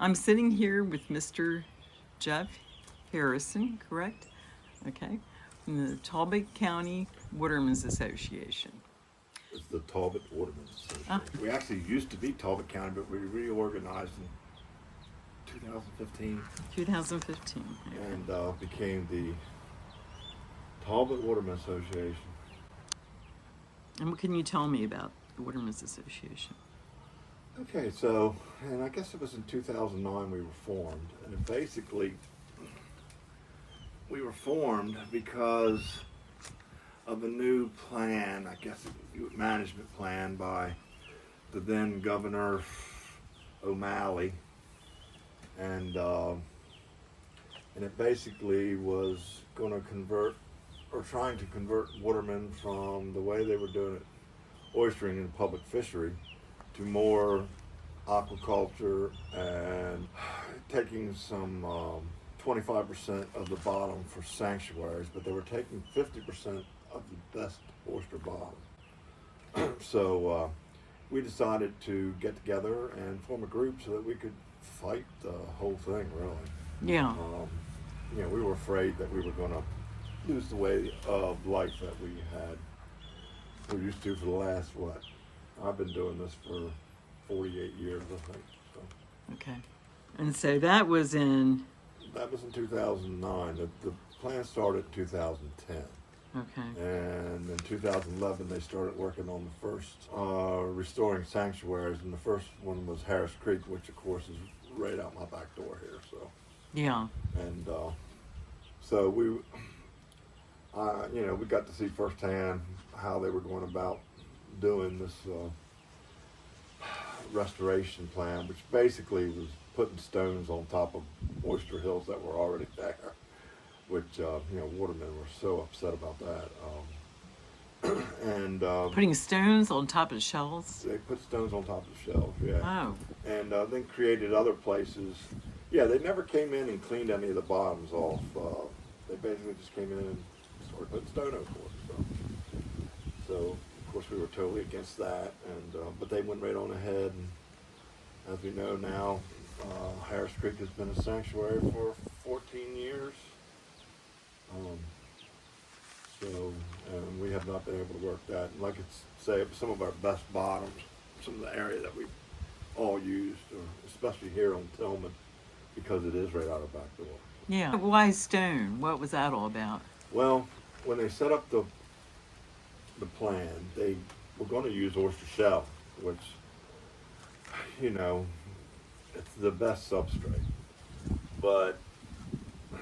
I'm sitting here with Mr. Jeff Harrison, correct? Okay, from the Talbot County Watermen's Association. It's the Talbot Watermen's Association. We actually used to be Talbot County, but we reorganized in 2015 2015. and became the Talbot Watermen's Association. And what can you tell me about the Watermen's Association? Okay, so, and I guess it was in 2009 we were formed, and basically we were formed because of a new plan, I guess management plan by the then Governor O'Malley, and it basically was going to convert, or trying to convert watermen from the way they were doing it, oystering in public fishery, to more aquaculture and taking some 25% of the bottom for sanctuaries, but they were taking 50% of the best oyster bottom. So we decided to get together and form a group so that we could fight the whole thing, really. Yeah. We were afraid that we were going to lose the way of life that we're used to for the last, I've been doing this for 48 years, I think. So. Okay. And so that was in 2009. The plan started in 2010. Okay. And in 2011, they started working on the first restoring sanctuaries, and the first one was Harris Creek, which of course is right out my back door here. So yeah. And so we got to see firsthand how they were going about doing this restoration plan, which basically was putting stones on top of oyster hills that were already there, which watermen were so upset about that. And putting stones on top of shells. They put stones on top of shells, yeah. Oh. And then created other places. Yeah, they never came in and cleaned any of the bottoms off. They basically just came in and started putting stone over it. So of course we were totally against that, and but they went right on ahead. And as we know now, Harris Creek has been a sanctuary for 14 years. And we have not been able to work that. And like it's say some of our best bottoms, some of the area that we all used, or especially here on Tillman, because it is right out of back door. Yeah. Why stone? What was that all about? Well, when they set up the plan, they were going to use oyster shell, which, it's the best substrate. But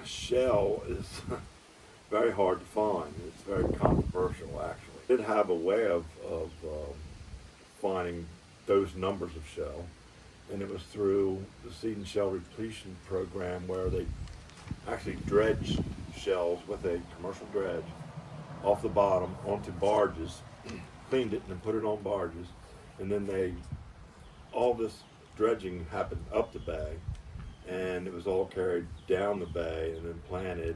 shell is very hard to find. It's very controversial, actually. It did have a way of finding those numbers of shell, and it was through the seed and shell repletion program, where they actually dredged shells with a commercial dredge off the bottom onto barges, cleaned it and then put it on barges, and then all this dredging happened up the bay, and it was all carried down the bay and then planted.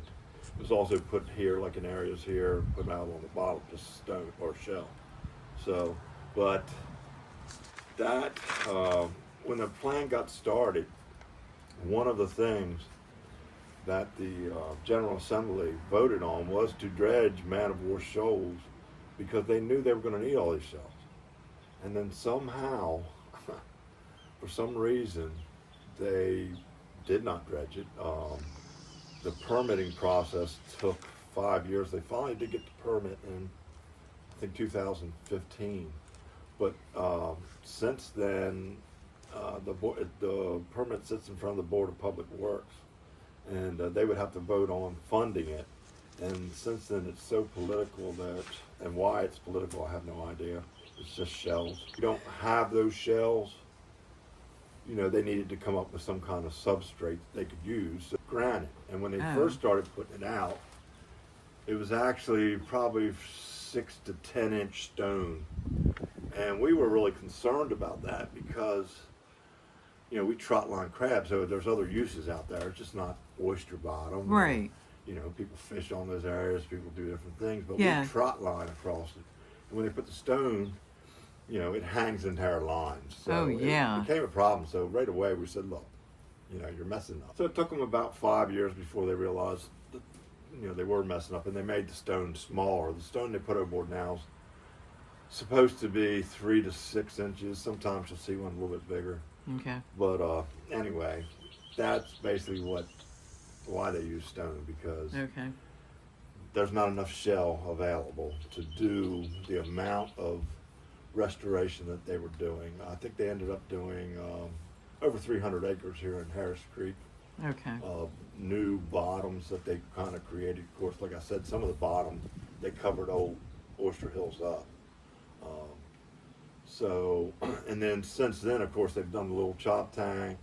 It was also put here, like in areas here, put out on the bottom, just stone or shell. So, but that, when the plan got started, one of the things that the General Assembly voted on was to dredge man-of-war shoals, because they knew they were going to need all these shells. And then somehow, for some reason, they did not dredge it. The permitting process took 5 years. They finally did get the permit in, I think, 2015. But since then, the permit sits in front of the Board of Public Works, and they would have to vote on funding it. And since then, it's so political and why it's political, I have no idea. It's just shells. If you don't have those shells, they needed to come up with some kind of substrate that they could use. Granite. And when they first started putting it out, it was actually probably 6 to 10 inch stone. And we were really concerned about that because, we trot line crabs, so there's other uses out there. It's just not oyster bottom. Right. People fish on those areas, people do different things, but yeah. we trot line across it. And when they put the stone, it hangs the entire line. So it became a problem. So right away we said, look, you're messing up. So it took them about 5 years before they realized that, they were messing up, and they made the stone smaller. The stone they put overboard now is supposed to be 3 to 6 inches. Sometimes you'll see one a little bit bigger. Okay. But anyway, that's basically why they use stone, because Okay. there's not enough shell available to do the amount of restoration that they were doing. I think they ended up doing over 300 acres here in Harris Creek. Okay. New bottoms that they kind of created. Of course, like I said, some of the bottom they covered old Oyster Hills up. And then since then, of course, they've done the little chop tank.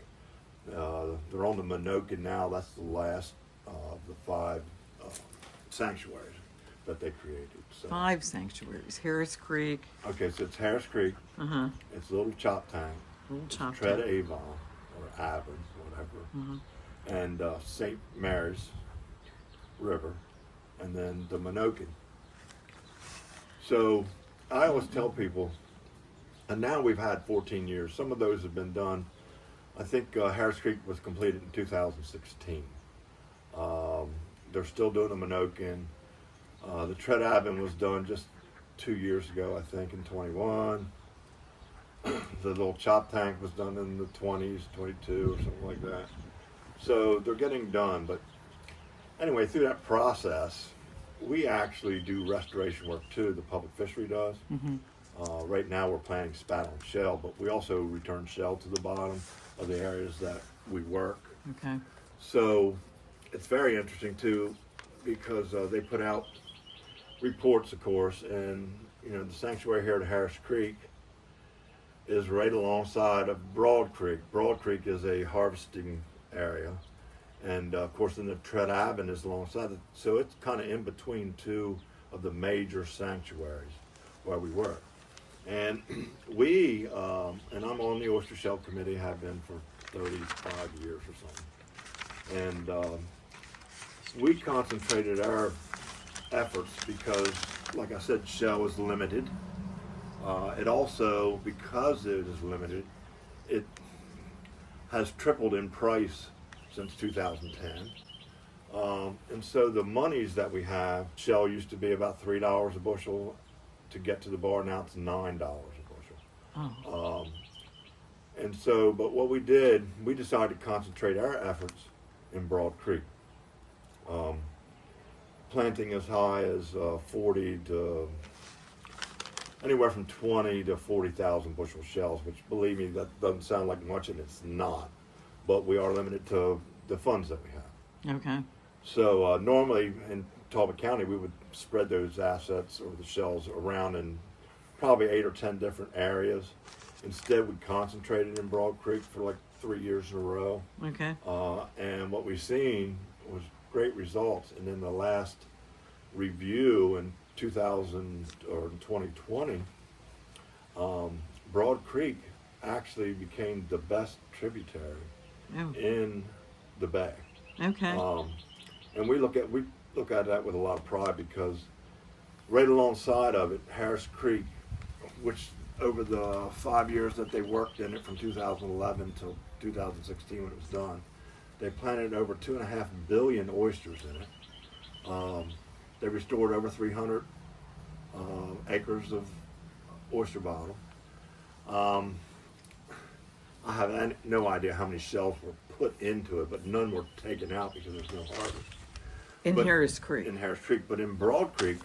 They're on the Minokan now. That's the last of the 5 sanctuaries that they created. So, 5 sanctuaries. Harris Creek. okay, so it's Harris Creek. Uh-huh. It's a little chop tank. Little chop Tread tank. Avon or Avon, whatever. Uh-huh. And St. Mary's River, and then the Minokan. So I always tell people, and now we've had 14 years. Some of those have been done. I think Harris Creek was completed in 2016. They're still doing the Minokan. The Tread Avon was done just 2 years ago, I think, in 21. The little chop tank was done in the 20s, 22 or something like that. So they're getting done, but anyway, through that process, we actually do restoration work too. The public fishery does. Mm-hmm. Right now we're planting spat on shell, but we also return shell to the bottom of the areas that we work. Okay. So it's very interesting too, because they put out reports, of course, and the sanctuary here at Harris Creek is right alongside of Broad Creek. Broad Creek is a harvesting area, and of course then the Tread Avon is alongside it, so it's kind of in between 2 of the major sanctuaries where we work. And we and I'm on the oyster shell committee, have been for 35 years or something, and we concentrated our efforts because, like I said, shell is limited. It also, because it is limited, it has tripled in price since 2010. And so the monies that we have, shell used to be about $3 a bushel to get to the bar, now it's $9 a bushel. Oh. And so, but what we did, we decided to concentrate our efforts in Broad Creek. Planting as high as 40 to anywhere from 20 to 40,000 bushel shells, which, believe me, that doesn't sound like much, and it's not. But we are limited to the funds that we have. Okay. So normally in Talbot County, we would spread those assets or the shells around in probably 8 or 10 different areas. Instead, we concentrated in Broad Creek for like 3 years in a row. Okay. And what we've seen was great results. And in the last review in 2020, Broad Creek actually became the best tributary Oh. in the bay. Okay. And we look at that with a lot of pride, because right alongside of it, Harris Creek, which over the 5 years that they worked in it, from 2011 till 2016 when it was done, they planted over 2.5 billion oysters in it. They restored over 300 acres of oyster bottom. I have no idea how many shells were put into it, but none were taken out because there's no harvest. In But- Harris Creek. In Harris Creek, but in Broad Creek,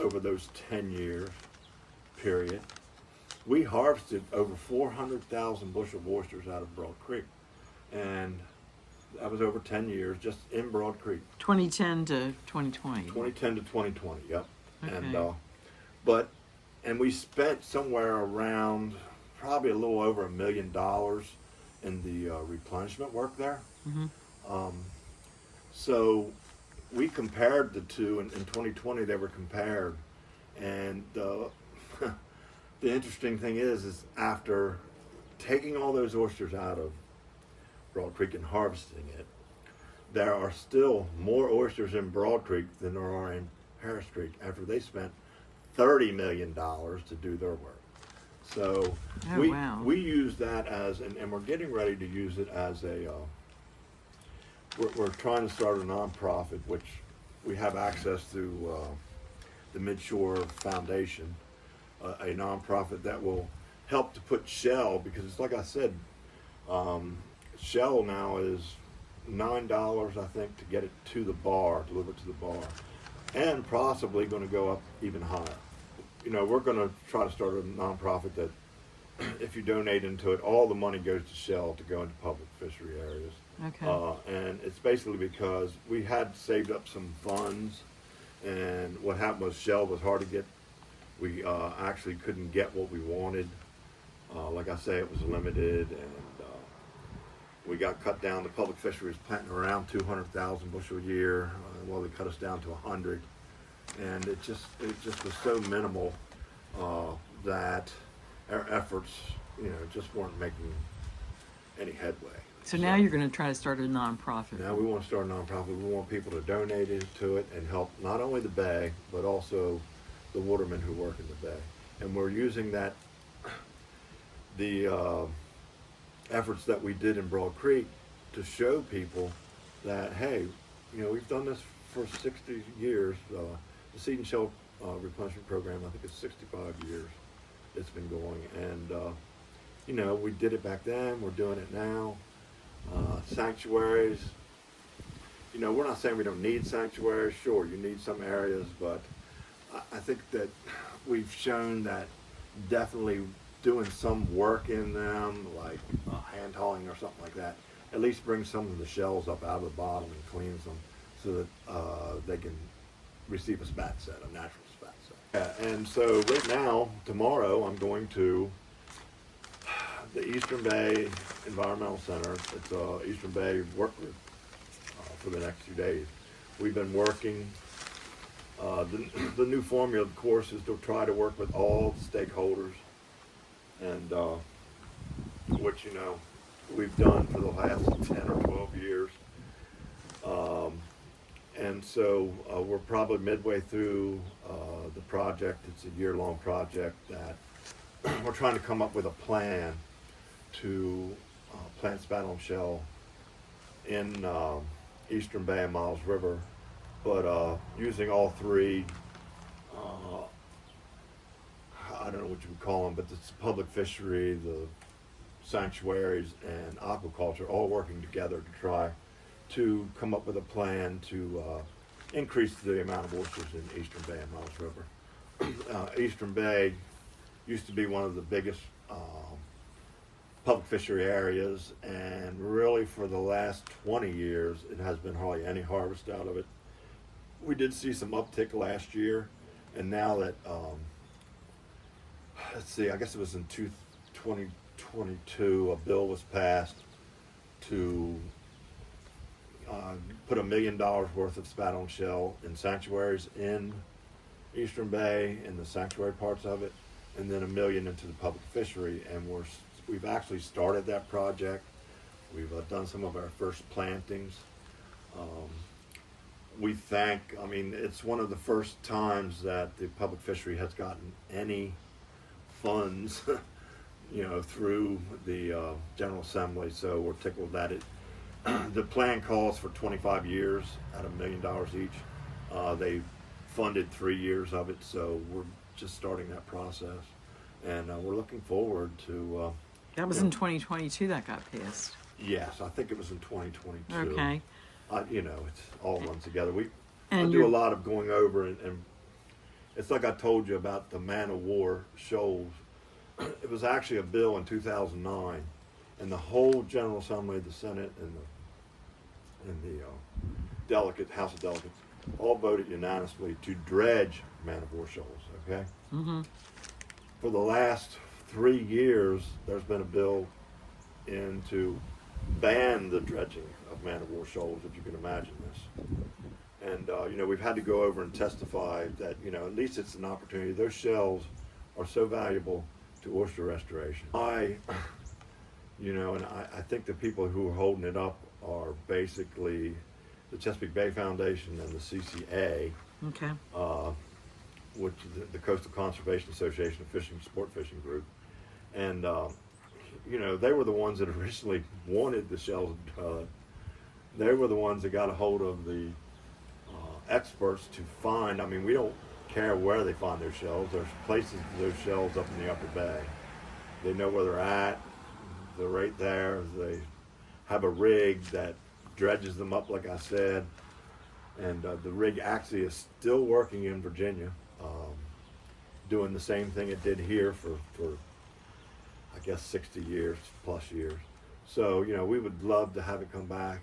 over those 10 years period, we harvested over 400,000 bushel of oysters out of Broad Creek. And that was over 10 years just in Broad Creek. 2010 to 2020. 2010 to 2020, yep. And Okay. and we spent somewhere around probably a little over $1 million in the replenishment work there. Mhm. So we compared the two, and in 2020 they were compared, and the interesting thing is after taking all those oysters out of Broad Creek and harvesting it, there are still more oysters in Broad Creek than there are in Harris Creek after they spent $30 million to do their work. So Oh, wow. we use that as, and we're getting ready to use it as we're trying to start a nonprofit, which we have access to the Midshore Foundation, a nonprofit that will help to put Shell, because it's like I said, Shell now is $9, I think, to get it to the bar, deliver it to the bar, and possibly going to go up even higher. You know, we're going to try to start a nonprofit that, if you donate into it, all the money goes to Shell to go into public fishery areas. Okay. And it's basically because we had saved up some funds, and what happened was Shell was hard to get. We actually couldn't get what we wanted. Like I say, it was limited, and we got cut down. The public fishery was planting around 200,000 bushel a year. Well, they cut us down to 100, and it just was so minimal that our efforts, you know, just weren't making any headway. So now you're going to try to start a nonprofit. Now we want to start a nonprofit. We want people to donate to it and help not only the bay, but also the watermen who work in the bay. And we're using that, the efforts that we did in Broad Creek, to show people that, hey, you know, we've done this for 60 years. The Seed and Shell Replenishment Program, I think it's 65 years it's been going. And, you know, we did it back then, we're doing it now. Sanctuaries, you know, we're not saying we don't need sanctuaries. Sure, you need some areas, but I think that we've shown that definitely doing some work in them, like hand hauling or something like that, at least brings some of the shells up out of the bottom and cleans them so that they can receive a spat set, a natural spat set. Yeah, and so right now, tomorrow, I'm going to the Eastern Bay Environmental Center. It's Eastern Bay work group for the next 2 days. We've been working. The new formula, of course, is to try to work with all the stakeholders, and which, you know, we've done for the last 10 or 12 years. And so we're probably midway through the project. It's a year-long project that we're trying to come up with a plan to plant spat-on shell in Eastern Bay and Miles River, but using all three, I don't know what you would call them, but it's public fishery, the sanctuaries, and aquaculture all working together to try to come up with a plan to increase the amount of oysters in Eastern Bay and Miles River. Eastern Bay used to be one of the biggest public fishery areas, and really for the last 20 years it has been hardly any harvest out of it. We did see some uptick last year, and now that let's see, I guess it was in 2022, a bill was passed to put $1 million worth of spat-on shell in sanctuaries in Eastern Bay, in the sanctuary parts of it, and then $1 million into the public fishery. And we've actually started that project. We've done some of our first plantings. I mean, it's one of the first times that the public fishery has gotten any funds, you know, through the General Assembly. So we're tickled that the plan calls for 25 years at $1 million each. They funded 3 years of it, so we're just starting that process, and we're looking forward to. That was in 2022 that got passed. Yes, I think it was in 2022. Okay. You know, it's all runs together. I And do a lot of going over, and it's like I told you about the Man o' War shoals. It was actually a bill in 2009, and the whole General Assembly, the Senate, and the House of Delegates all voted unanimously to dredge Man o' War shoals. Okay. Mm-hmm. For the last 3 years, there's been a bill in to ban the dredging of Man o' War shoals, if you can imagine this. And you know, we've had to go over and testify that, you know, at least it's an opportunity. Those shells are so valuable to oyster restoration. You know, and I think the people who are holding it up are basically the Chesapeake Bay Foundation and the CCA, Okay. which is the Coastal Conservation Association of Fishing Sport Fishing Group. And you know, they were the ones that originally wanted the shells they were the ones that got a hold of the experts to find. I mean, we don't care where they find their shells. There's places for those shells up in the upper bay. They know where they're at. They're right there. They have a rig that dredges them up, like I said. And the rig actually is still working in Virginia, doing the same thing it did here for I guess 60 years plus years. So, you know, we would love to have it come back.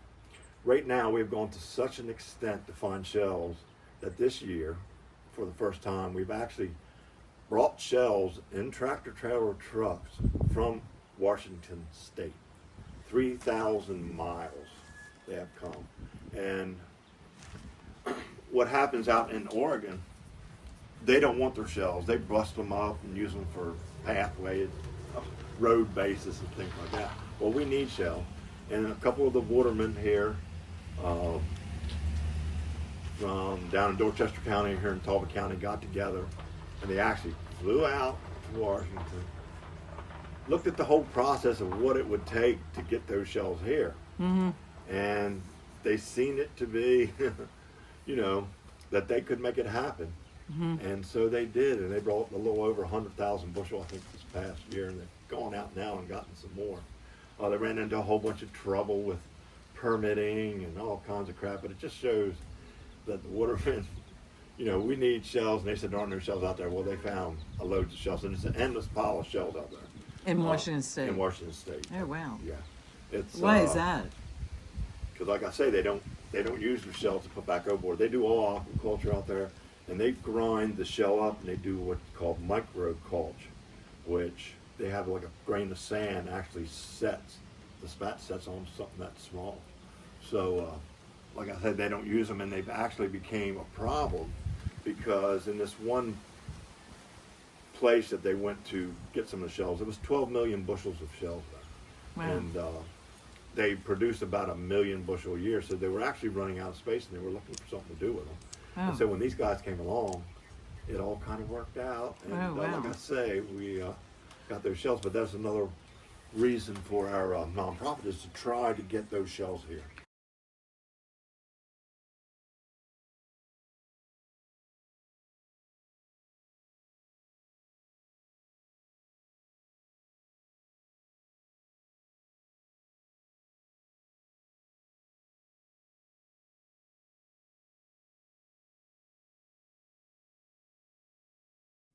Right now, we've gone to such an extent to find shells that this year, for the first time, we've actually brought shells in tractor trailer trucks from Washington State. 3,000 miles they have come. And what happens out in Oregon, they don't want their shells. They bust them up and use them for pathways, road bases and things like that. Well, we need shell. And a couple of the watermen here from down in Dorchester County, here in Talbot County, got together and they actually flew out to Washington, looked at the whole process of what it would take to get those shells here. Mm-hmm. And they seen it to be, you know, that they could make it happen. Mm-hmm. And so they did, and they brought a little over 100,000 bushel, I think, this past year, and they've gone out now and gotten some more. They ran into a whole bunch of trouble with permitting and all kinds of crap, but it just shows that the watermen, you know, we need shells, and they said there aren't no shells out there. Well, they found a load of shells, and it's an endless pile of shells out there. In Washington State. In Washington State. Oh, wow. Yeah. It's, Why is that? Because, like I say, they don't use their shells to put back overboard. They do all aquaculture out there, and they grind the shell up, and they do what's called micro culture, which they have like a grain of sand actually sets. The spat sets on something that small. So, like I said, they don't use them, and they've actually became a problem because in this one place that they went to get some of the shells, it was 12 million bushels of shells there. Wow. And they produced about 1 million bushel a year, so they were actually running out of space, and they were looking for something to do with them. Oh. And so when these guys came along, it all kind of worked out. And Oh, wow. like I say, we got those shells, but that's another reason for our nonprofit is to try to get those shells here.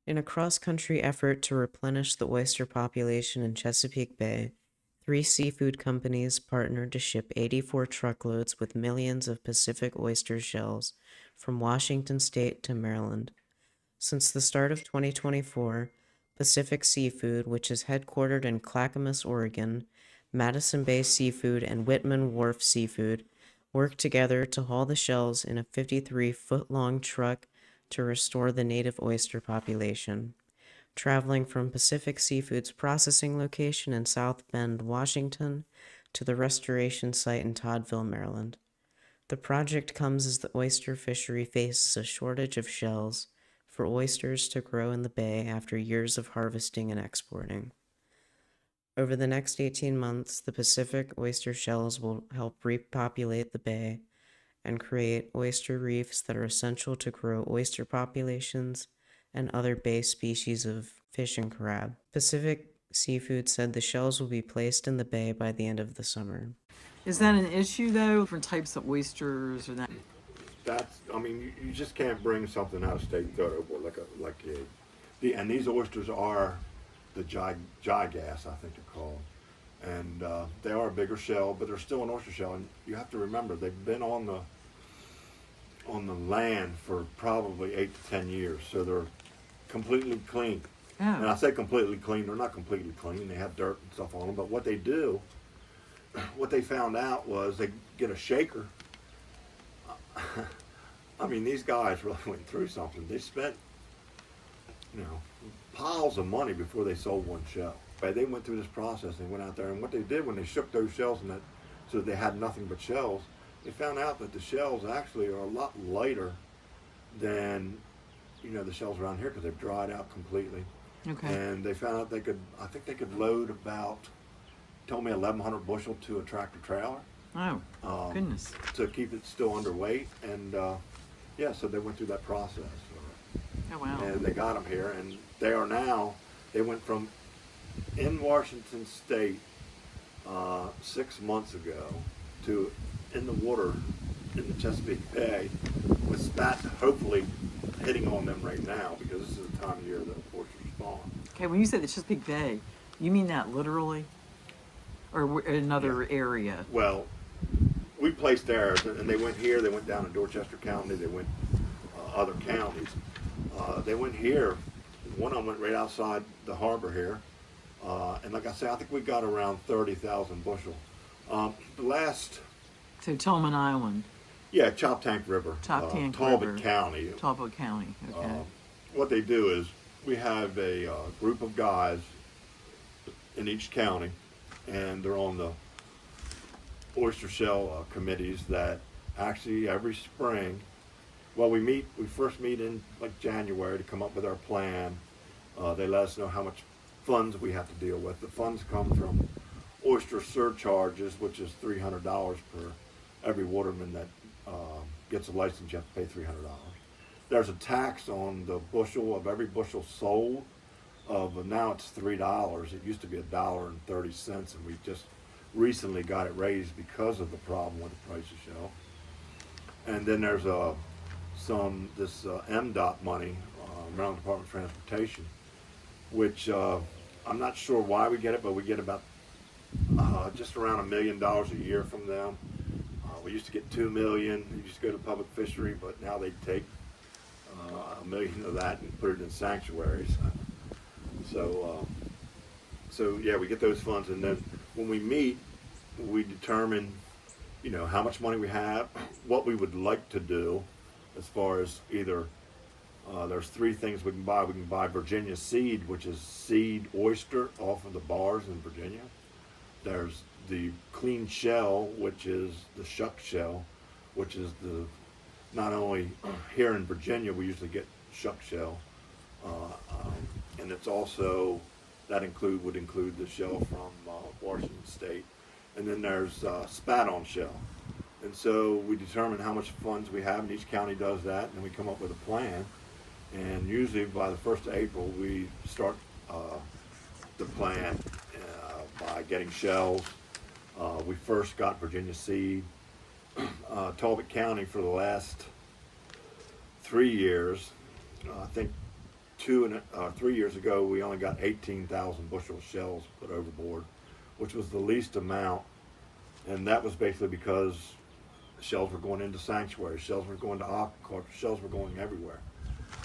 In a cross-country effort to replenish the oyster population in Chesapeake Bay, 3 seafood companies partnered to ship 84 truckloads with millions of Pacific oyster shells from Washington State to Maryland. Since the start of 2024, Pacific Seafood, which is headquartered in Clackamas, Oregon, Madison Bay Seafood, and Whitman Wharf Seafood, worked together to haul the shells in a 53-foot-long truck to restore the native oyster population, traveling from Pacific Seafood's processing location in South Bend, Washington, to the restoration site in Toddville, Maryland. The project comes as the oyster fishery faces a shortage of shells for oysters to grow in the bay after years of harvesting and exporting. Over the next 18 months, the Pacific oyster shells will help repopulate the bay and create oyster reefs that are essential to grow oyster populations and other bay species of fish and crab. Pacific Seafood said the shells will be placed in the bay by the end of the summer. Is that an issue, though? Different types of oysters or that? That's, I mean, you just can't bring something out of state and throw it overboard and these oysters are the gigas, I think they're called. And they are a bigger shell, but they're still an oyster shell. And you have to remember, they've been on the land for probably 8 to 10 years, so they're completely clean. Oh. And I say completely clean, they're not completely clean. They have dirt and stuff on them, but what they do, what they found out was they get a shaker. I mean, these guys really went through something. They spent, piles of money before they sold one shell. But they went through this process. They went out there, and what they did when they shook those shells and that, so that they had nothing but shells, they found out that the shells actually are a lot lighter than, the shells around here because they've dried out completely. Okay. And they found out I think they could load about, told me 1,100 bushel to a tractor trailer. Oh, goodness. to keep it still underweight. And yeah, so they went through that process. Oh, wow. And they got them here, and they went from in Washington State 6 months ago to in the water in the Chesapeake Bay with spat hopefully hitting on them right now, because this is the time of year that oysters spawn. Okay, when you say the Chesapeake Bay, you mean that literally? Or another area? Well, we placed theirs, and they went here, they went down to Dorchester County, they went other counties. They went here, one of them went right outside the harbor here. And like I say, I think we got around 30,000 bushel. The last, So Tolman Island, yeah, Choptank River, Choptank Talbot River. County. Talbot County, okay. What they do is we have a group of guys in each county, and they're on the oyster shell committees that actually every spring, well, we first meet in like January to come up with our plan. They let us know how much funds we have to deal with. The funds come from oyster surcharges, which is $300 per every waterman that gets a license. You have to pay $300. There's a tax on the bushel of every bushel sold. Now it's $3. It used to be $1.30, and we just recently got it raised because of the problem with the price of shell. And then there's this MDOT money, Maryland Department of Transportation, which I'm not sure why we get it, but we get about just around $1 million a year from them. We used to get $2 million. We used to go to public fishery, but now they take $1 million of that and put it in sanctuaries. So yeah, we get those funds, and then when we meet, we determine, how much money we have, what we would like to do, as far as either. There's three things we can buy. We can buy Virginia seed, which is seed oyster off of the bars in Virginia. There's the clean shell, which is the shuck shell, which is not only here in Virginia, we usually get shuck shell, and it's also, would include the shell from Washington State. And then there's spat on shell. And so we determine how much funds we have, and each county does that, and we come up with a plan. And usually by the 1st of April, we start the plan by getting shells. We first got Virginia seed. Talbot County for the last 3 years, I think 3 years ago, we only got 18,000 bushel of shells put overboard, which was the least amount. And that was basically because shells were going into sanctuaries, shells were going to aquaculture, shells were going everywhere.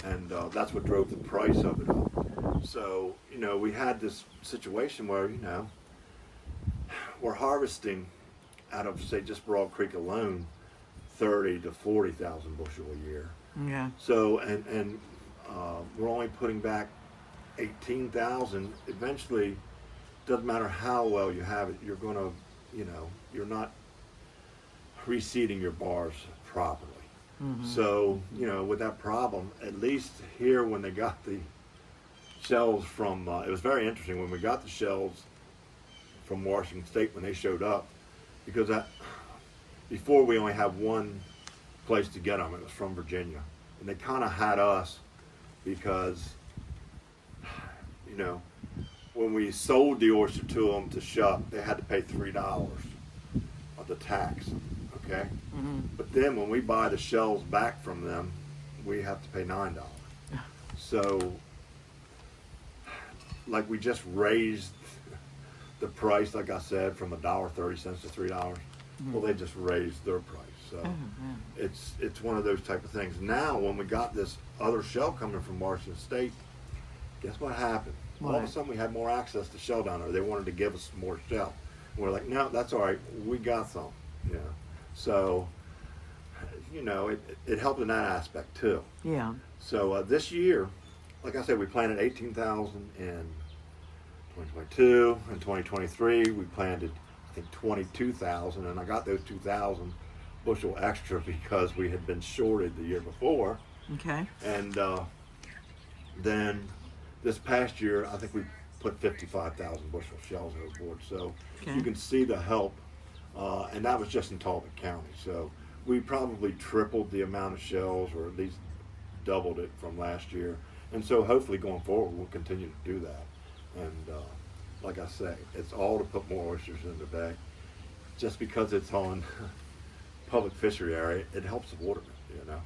And that's what drove the price of it up. So, we had this situation where, we're harvesting out of, say, just Broad Creek alone, 30 to 40,000 bushel a year. Yeah. So, and we're only putting back 18,000. Eventually, doesn't matter how well you have it, you're going to, you're not reseeding your bars properly. Mm-hmm. So, with that problem, at least here when they got the shells from, it was very interesting when we got the shells from Washington State when they showed up, because before we only had one place to get them, it was from Virginia. And they kind of had us because, when we sold the oyster to them to shuck, they had to pay $3 of the tax. Okay? Mm-hmm. But then when we buy the shells back from them, we have to pay $9. So, like, we just raised the price, like I said, from $1.30 to $3. Mm-hmm. Well, they just raised their price. So it's one of those type of things. Now, when we got this other shell coming from Washington State, guess what happened? All of a sudden, we had more access to shell down there. They wanted to give us more shell. And we're like, no, that's all right. We got some. So, it helped in that aspect too. Yeah. So this year, like I said, we planted 18,000 in 2022. In 2023, we planted, I think, 22,000, and I got those 2,000 bushel extra because we had been shorted the year before. Okay. And then this past year, I think we put 55,000 bushel shells overboard. So you can see the help and that was just in Talbot County. So we probably tripled the amount of shells, or at least doubled it from last year. And so hopefully going forward, we'll continue to do that. And like I say, it's all to put more oysters in the bay. Just because it's on public fishery area, it helps the watermen, you know.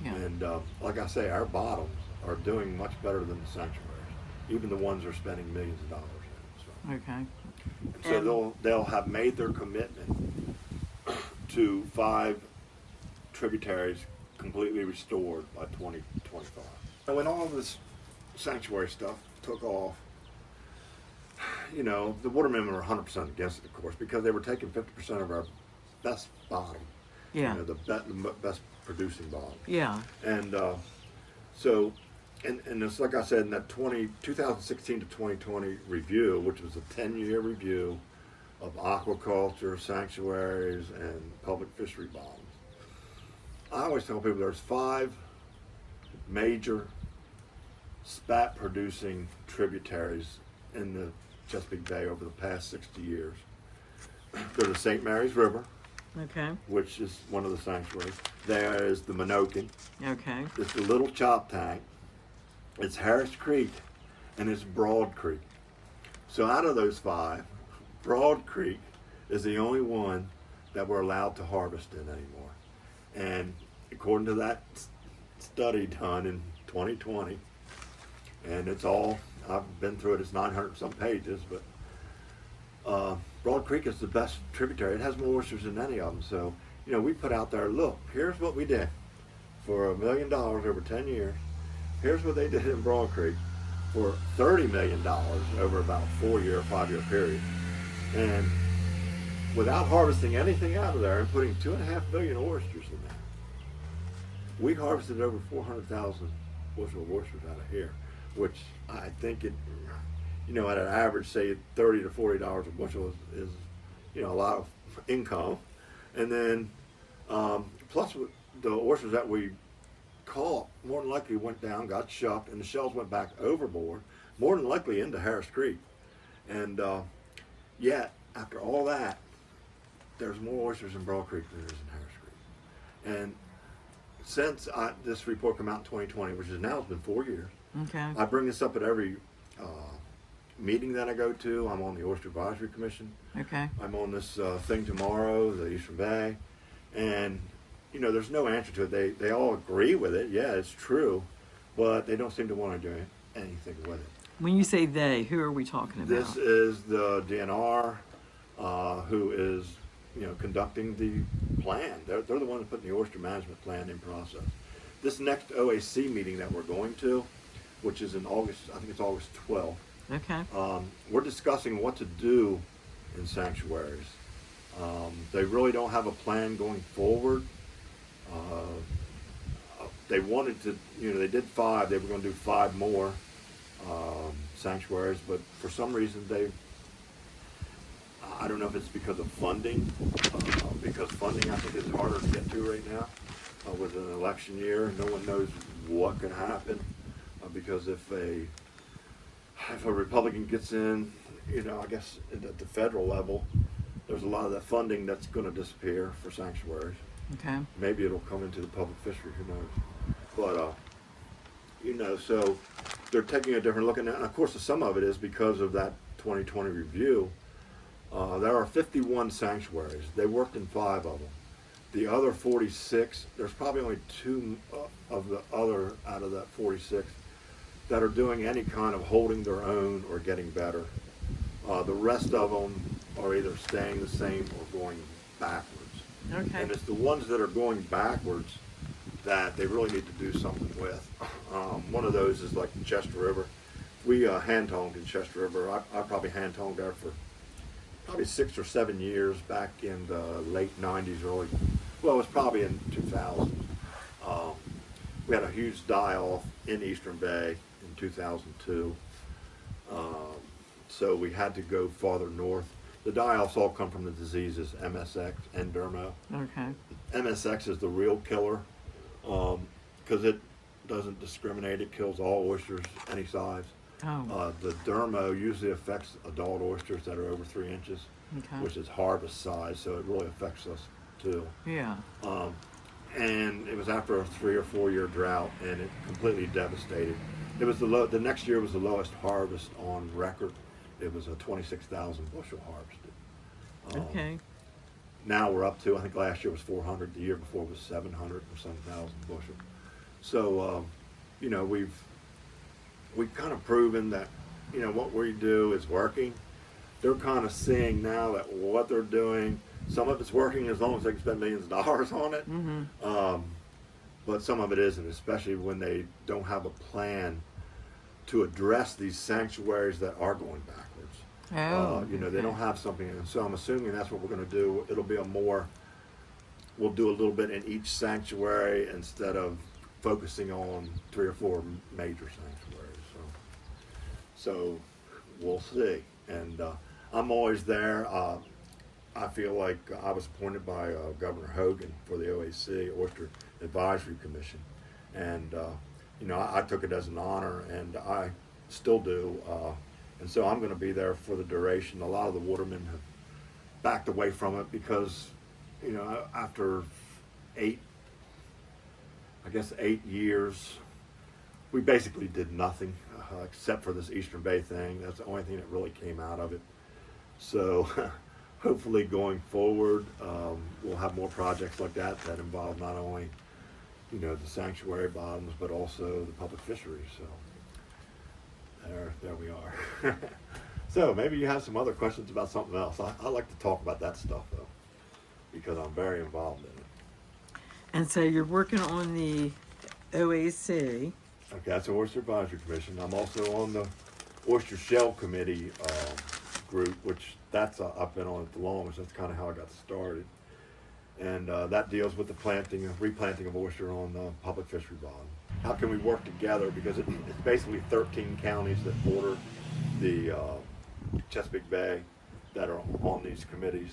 Yeah. And like I say, our bottoms are doing much better than the sanctuaries, even the ones that are spending millions of dollars in it. So. Okay. And so they'll have made their commitment to 5 tributaries completely restored by 2025. And when all this sanctuary stuff took off, you know, the watermen were 100% against it, of course, because they were taking 50% of our best bottom. Yeah. You know, the best producing bottom. Yeah. And so, and it's like I said, in that 2016 to 2020 review, which was a 10-year review of aquaculture, sanctuaries, and public fishery bottoms, I always tell people there's 5 major spat-producing tributaries in the Chesapeake Bay over the past 60 years. There's the St. Mary's River, Okay. which is one of the sanctuaries. There is the Menokin. Okay. It's the Little Chop Tank. It's Harris Creek, and it's Broad Creek. So out of those 5, Broad Creek is the only one that we're allowed to harvest in anymore. And according to that study done in 2020, and it's all, I've been through it, it's 900 some pages, but Broad Creek is the best tributary. It has more oysters than any of them. So, you know, we put out there, look, here's what we did for $1 million over 10 years. Here's what they did in Broad Creek for $30 million over about a 4-year, 5-year period. And without harvesting anything out of there and putting 2.5 billion oysters in there, we harvested over 400,000 bushel of oysters out of here, which I think it, you know, at an average, say $30 to $40 a bushel is, you know, a lot of income. And then plus the oysters that we caught more than likely went down, got shucked, and the shells went back overboard, more than likely into Harris Creek. And yet, after all that, there's more oysters in Broad Creek than there is in Harris Creek. And since this report came out in 2020, which is now it's been 4 years, Okay. I bring this up at every meeting that I go to. I'm on the Oyster Advisory Commission. Okay. I'm on this thing tomorrow, the Eastern Bay, and you know, there's no answer to it. They all agree with it. Yeah, it's true, but they don't seem to want to do anything with it. When you say they, who are we talking about? This is the DNR, who is, you know, conducting the plan. They're the ones putting the oyster management plan in process. This next OAC meeting that we're going to, which is in August, I think it's August 12th, Okay. we're discussing what to do in sanctuaries. They really don't have a plan going forward. They wanted to, you know, they did 5. They were going to do 5 more sanctuaries, but for some reason I don't know if it's because of funding, because funding I think is harder to get to right now with an election year. No one knows what can happen because if a Republican gets in, you know, I guess at the federal level, there's a lot of that funding that's going to disappear for sanctuaries. Okay. Maybe it'll come into the public fishery, who knows? But, you know, so they're taking a different look at it. And of course, some of it is because of that 2020 review. There are 51 sanctuaries. They worked in 5 of them. The other 46, there's probably only 2 of the other out of that 46 that are doing any kind of holding their own or getting better. The rest of them are either staying the same or going backwards. Okay. And it's the ones that are going backwards that they really need to do something with. One of those is like the Chester River. We hand-tongued in Chester River. I probably hand-tongued there for probably 6 or 7 years back in the late 90s, well, it was probably in 2000. We had a huge die-off in Eastern Bay in 2002. So we had to go farther north. The die-offs all come from the diseases MSX and Dermo. Okay. MSX is the real killer because it doesn't discriminate. It kills all oysters any size. Oh, The dermo usually affects adult oysters that are over 3 inches, okay. which is harvest size, so it really affects us too. Yeah. And it was after a 3 or 4 year drought, and it completely devastated. It was the next year was the lowest harvest on record. It was a 26,000 bushel harvested. Okay. Now we're up to, I think last year was 400, the year before was 700 or some thousand bushel. So, you know, we've kind of proven that, you know, what we do is working. They're kind of seeing now that what they're doing, some of it's working as long as they can spend millions of dollars on it. But some of it isn't, especially when they don't have a plan to address these sanctuaries that are going backwards. Oh, You know, they okay. don't have something, and so I'm assuming that's what we're going to do. It'll be we'll do a little bit in each sanctuary instead of focusing on 3 or 4 major sanctuaries. So we'll see. And I'm always there. I feel like I was appointed by Governor Hogan for the OAC, Oyster Advisory Commission. And, you know, I took it as an honor, and I still do. And so I'm going to be there for the duration. A lot of the watermen have backed away from it because, you know, after 8 years, we basically did nothing except for this Eastern Bay thing. That's the only thing that really came out of it. So hopefully going forward, we'll have more projects like that involve not only, you know, the sanctuary bottoms, but also the public fisheries. So there we are. So maybe you have some other questions about something else. I like to talk about that stuff though, because I'm very involved in it. And so you're working on the OAC. Okay, that's the Oyster Advisory Commission. I'm also on the Oyster Shell Committee group, which I've been on it the longest. That's kind of how I got started. And that deals with the replanting of oyster on the public fishery bottom. How can we work together? Because it's basically 13 counties that border the Chesapeake Bay that are on these committees.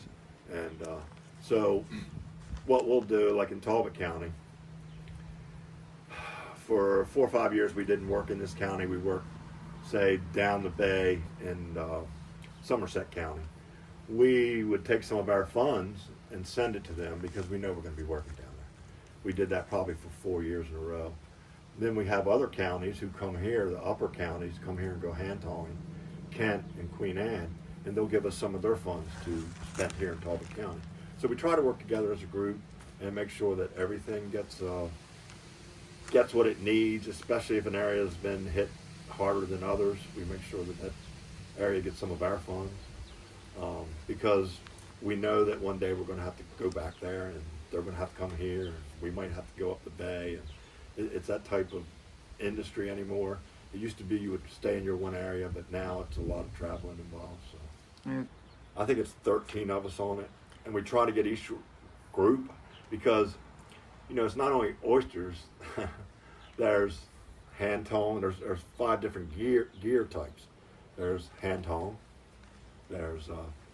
And so what we'll do, like in Talbot County, for 4 or 5 years we didn't work in this county. We worked, say, down the bay in Somerset County. We would take some of our funds and send it to them because we know we're going to be working down there. We did that probably for 4 years in a row. Then we have other counties who come here, the upper counties come here and go hand towing, Kent and Queen Anne, and they'll give us some of their funds to spend here in Talbot County. So we try to work together as a group and make sure that everything gets what it needs, especially if an area has been hit harder than others. We make sure that area gets some of our funds because we know that one day we're going to have to go back there and they're going to have to come here and we might have to go up the bay. And it's that type of industry anymore. It used to be you would stay in your one area, but now it's a lot of traveling involved. So Mm. I think it's 13 of us on it, and we try to get each group because, you know, it's not only oysters. There's hand tone. There's 5 different gear types. There's hand tone. There's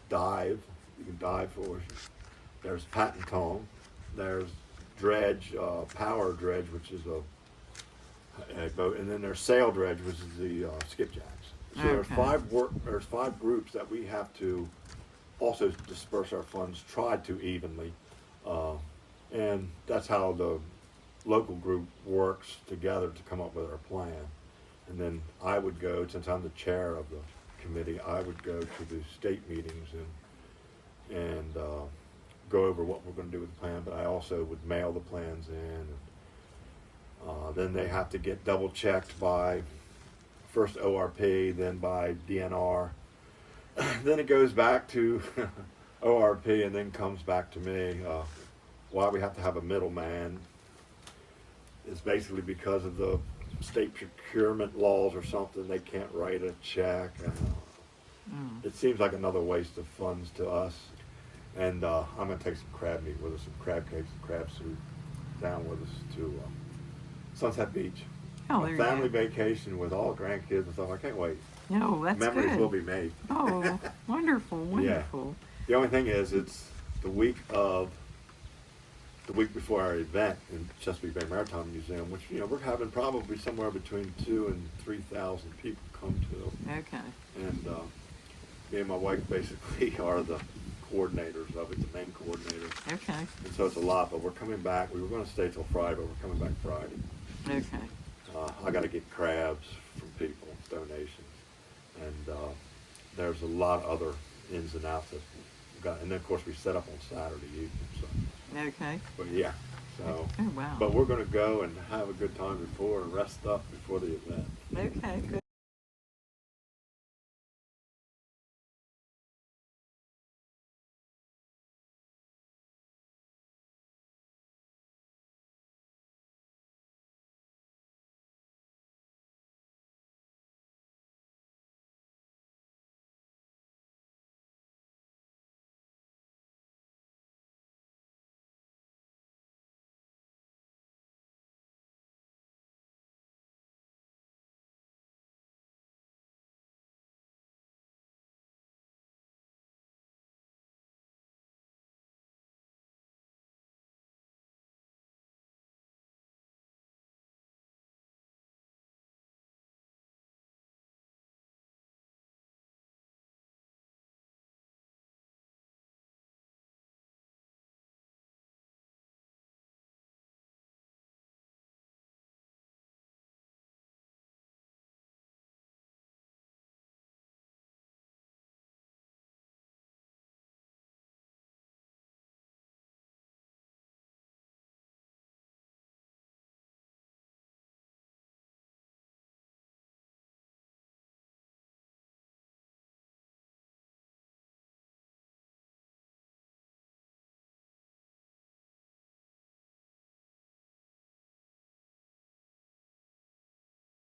dive. You can dive for oysters. There's patent tone. There's dredge, power dredge, which is a boat, and then there's sail dredge, which is the skipjacks. So Okay. there's 5 groups that we have to also disperse our funds, try to evenly, and that's how the local group works together to come up with our plan. And then I would go, since I'm the chair of the committee, I would go to the state meetings and go over what we're going to do with the plan, but I also would mail the plans in. Then they have to get double checked by first ORP, then by DNR. Then it goes back to ORP and then comes back to me. Why we have to have a middleman is basically because of the state procurement laws or something. They can't write a check. It seems like another waste of funds to us. And I'm going to take some crab meat with us, some crab cakes and crab soup down with us to Sunset Beach. Oh, A there you family go. vacation with all grandkids and stuff. I can't wait. No, that's Memories good. will be made. Oh, wonderful, wonderful. The only thing is, it's the week before our event in Chesapeake Bay Maritime Museum, which, you know, we're having probably somewhere between 2,000 and 3,000 people come to. Okay. And me and my wife basically are the coordinators of it, the main coordinator. Okay. And so it's a lot, but we're coming back. We were going to stay till Friday, but we're coming back Friday. Okay. I got to get crabs from people, donations. And there's a lot of other ins and outs that we got. And then, of course, we set up on Saturday evening. So, Okay. but yeah, so. Oh, wow. But we're going to go and have a good time before and rest up before the event. Okay, good.